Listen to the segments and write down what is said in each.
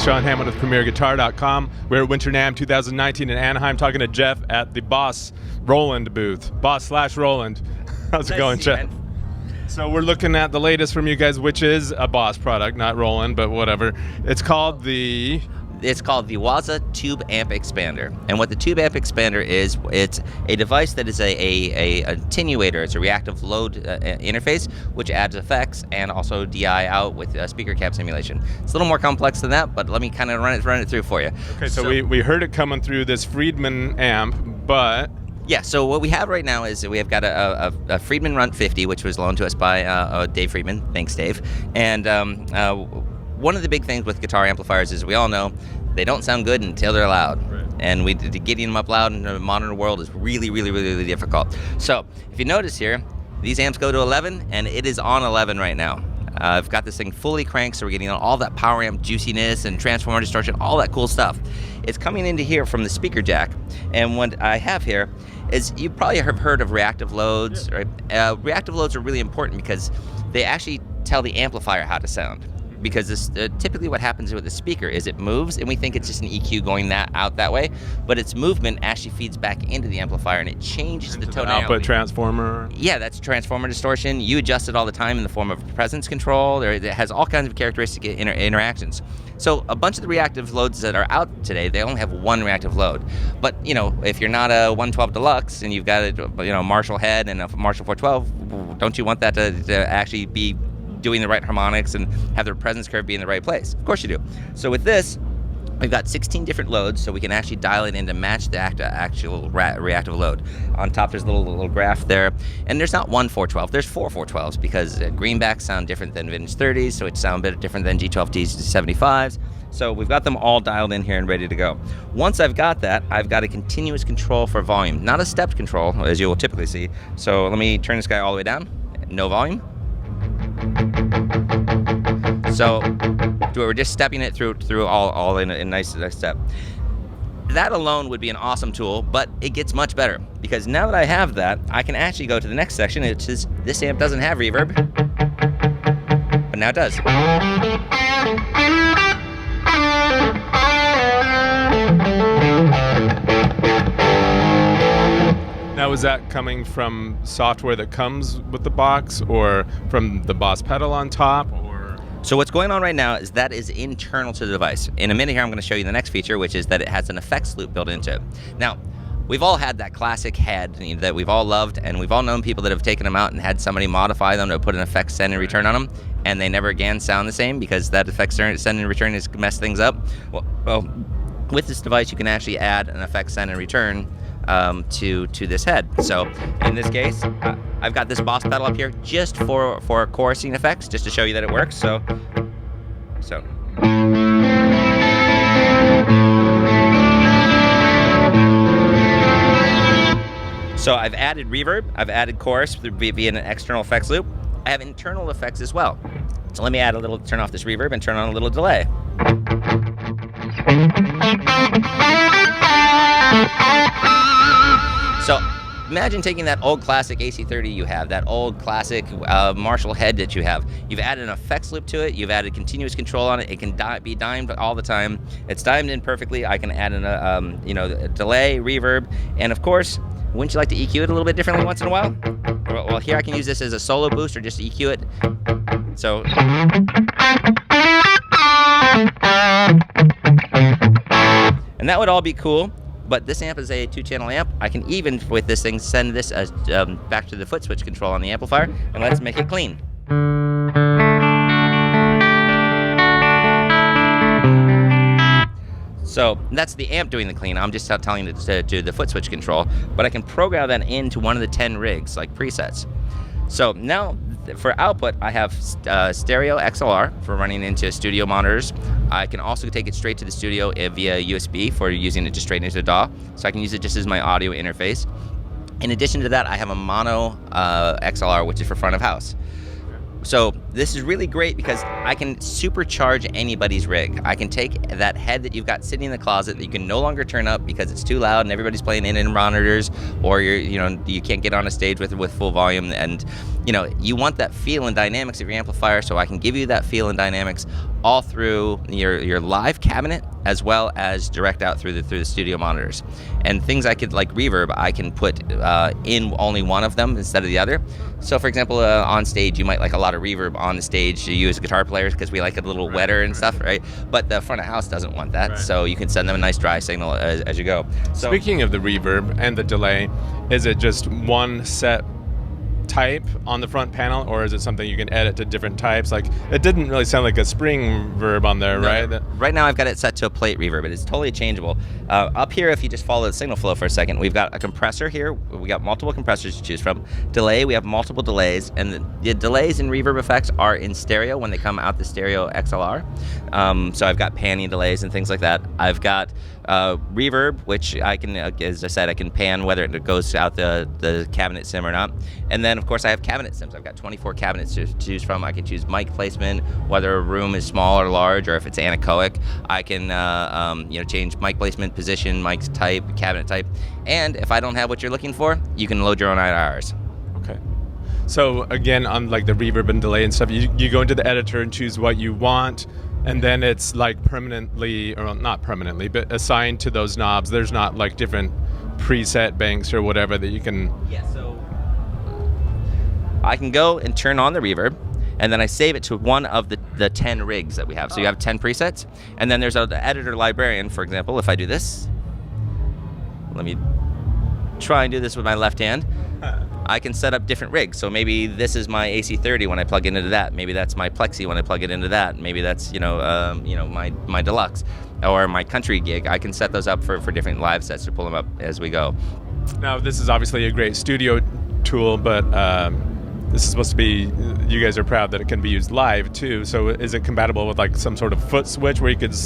is Sean Hammond with PremierGuitar.com. We're at Winter NAMM 2019 in Anaheim, talking to Jeff at the Boss Roland booth. Boss/Roland. How's it going, Jeff? So we're looking at the latest from you guys, which is a Boss product, not Roland, but whatever. It's called the Waza Tube Amp Expander. And what the Tube Amp Expander is, it's a device that is a attenuator. It's a reactive load interface, which adds effects and also DI out with speaker cab simulation. It's a little more complex than that, but let me kind of run it through for you. Okay, so we heard it coming through this Friedman amp, but... Yeah, so what we have right now is we have got a Friedman Runt 50, which was loaned to us by Dave Friedman. Thanks, Dave. And one of the big things with guitar amplifiers is we all know they don't sound good until they're loud. Right. And getting them up loud in the modern world is really, really, really, really difficult. So if you notice here, these amps go to 11, and it is on 11 right now. I've got this thing fully cranked, so we're getting all that power amp juiciness and transformer distortion, all that cool stuff. It's coming into here from the speaker jack, and what I have here is, you probably have heard of reactive loads. Yeah. Right? Reactive loads are really important because they actually tell the amplifier how to sound. Because this, typically what happens with the speaker is it moves, and we think it's just an EQ going out that way, but its movement actually feeds back into the amplifier, and it changes the tonality. Output transformer. Yeah, that's transformer distortion. You adjust it all the time in the form of presence control. It has all kinds of characteristic interactions. So a bunch of the reactive loads that are out today, they only have one reactive load. But if you're not a 112 Deluxe and you've got a Marshall head and a Marshall 412, don't you want that to actually be doing the right harmonics and have the presence curve be in the right place? Of course you do. So with this, we've got 16 different loads, so we can actually dial it in to match the actual reactive load. On top, there's a little graph there, and there's not one 412, there's four 412s, because greenbacks sound different than vintage 30s, so it sounds a bit different than G12Ds to 75s. So we've got them all dialed in here and ready to go. Once I've got that, I've got a continuous control for volume, not a stepped control, as you will typically see. So let me turn this guy all the way down, no volume. So we're just stepping it through all in a nice step. That alone would be an awesome tool, but it gets much better, because now that I have that, I can actually go to the next section. It says this amp doesn't have reverb, but now it does. Now, is that coming from software that comes with the box, or from the Boss pedal on top, or? So what's going on right now is that is internal to the device. In a minute here, I'm going to show you the next feature, which is that it has an effects loop built into it. Now, we've all had that classic head that we've all loved, and we've all known people that have taken them out and had somebody modify them to put an effects send and return on them, and they never again sound the same because that effects send and return has messed things up. Well, with this device, you can actually add an effects send and return to this head. So in this case, I've got this Boss pedal up here just for chorusing effects, just to show you that it works. So I've added reverb, I've added chorus via an external effects loop. I have internal effects as well. So let me turn off this reverb and turn on a little delay. So imagine taking that old classic AC30 you have, that old classic Marshall head that you have. You've added an effects loop to it. You've added continuous control on it. It can be dimed all the time. It's dimed in perfectly. I can add a delay, reverb, and of course, wouldn't you like to EQ it a little bit differently once in a while? Well, here I can use this as a solo boost or just EQ it. So. And that would all be cool. But this amp is a 2-channel amp. I can even, with this thing, send this back to the foot switch control on the amplifier, and let's make it clean. So that's the amp doing the clean. I'm just telling it to do the foot switch control, but I can program that into one of the 10 rigs, like presets. So now, for output, I have stereo XLR for running into studio monitors. I can also take it straight to the studio via USB for using it just straight into the DAW. So I can use it just as my audio interface. In addition to that, I have a mono XLR, which is for front of house. So this is really great because I can supercharge anybody's rig. I can take that head that you've got sitting in the closet that you can no longer turn up because it's too loud and everybody's playing in monitors, or you can't get on a stage with full volume, and you want that feel and dynamics of your amplifier, so I can give you that feel and dynamics all through your live cabinet as well as direct out through the studio monitors. And things I could, like reverb, I can put in only one of them instead of the other. So for example, on stage you might like a lot of reverb on the stage to you as guitar players because we like it a little wetter and stuff, right? But the front of house doesn't want that, so you can send them a nice dry signal as you go. So, speaking of the reverb and the delay, is it just one set type on the front panel, or is it something you can edit to different types? Like, it didn't really sound like a spring verb on there, right? Right now I've got it set to a plate reverb. It is totally changeable. Up here, if you just follow the signal flow for a second, we've got a compressor here. We got multiple compressors to choose from. Delay, we have multiple delays, and the delays and reverb effects are in stereo when they come out the stereo XLR. So I've got panning delays and things like that. I've got reverb, which I can, as I said, I can pan whether it goes out the cabinet sim or not. And then, of course, I have cabinet sims. I've got 24 cabinets to choose from. I can choose mic placement, whether a room is small or large, or if it's anechoic. I can change mic placement, position, mic type, cabinet type. And if I don't have what you're looking for, you can load your own IRs. Okay. So again, on like the reverb and delay and stuff, you go into the editor and choose what you want, and then it's like permanently, or not permanently, but assigned to those knobs. There's not like different preset banks or whatever that you can... Yeah, so I can go and turn on the reverb, and then I save it to one of the 10 rigs that we have. So you have 10 presets, and then there's an editor librarian. For example, if I do this, let me try and do this with my left hand. I can set up different rigs. So maybe this is my AC30 when I plug it into that. Maybe that's my Plexi when I plug it into that. Maybe that's my deluxe or my country gig. I can set those up for different live sets to pull them up as we go. Now, this is obviously a great studio tool, but this is supposed to be, you guys are proud that it can be used live too. So is it compatible with like some sort of foot switch where you could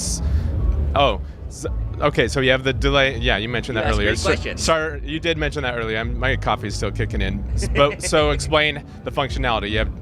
okay, so you have the delay. Yeah, you mentioned that earlier. Great question. Sorry, you did mention that earlier. My coffee's still kicking in. But, so explain the functionality. You have...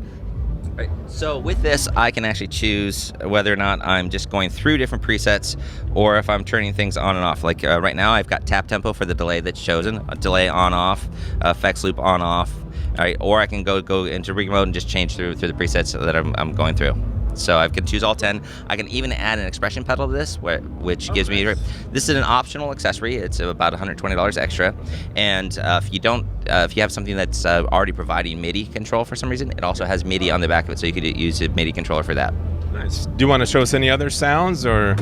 Right. So with this, I can actually choose whether or not I'm just going through different presets, or if I'm turning things on and off. Like right now, I've got tap tempo for the delay that's chosen, a delay on off, effects loop on off. All right, or I can go into rig mode and just change through the presets that I'm going through. So I can choose all 10. I can even add an expression pedal to this, which gives me... This is an optional accessory. It's about $120 extra. And if you have something that's already providing MIDI control for some reason, it also has MIDI on the back of it, so you could use a MIDI controller for that. Nice. Do you want to show us any other sounds, or...?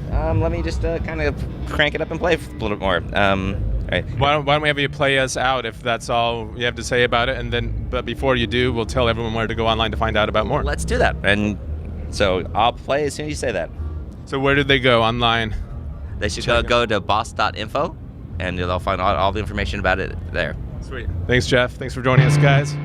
Let me just kind of crank it up and play a little bit more. Right. Why don't we have you play us out if that's all you have to say about it, but before you do, we'll tell everyone where to go online to find out about more. Let's do that. And so I'll play as soon as you say that. So where did they go online? They should go to boss.info, and they'll find all the information about it there. Sweet. Thanks, Jeff. Thanks for joining us, guys.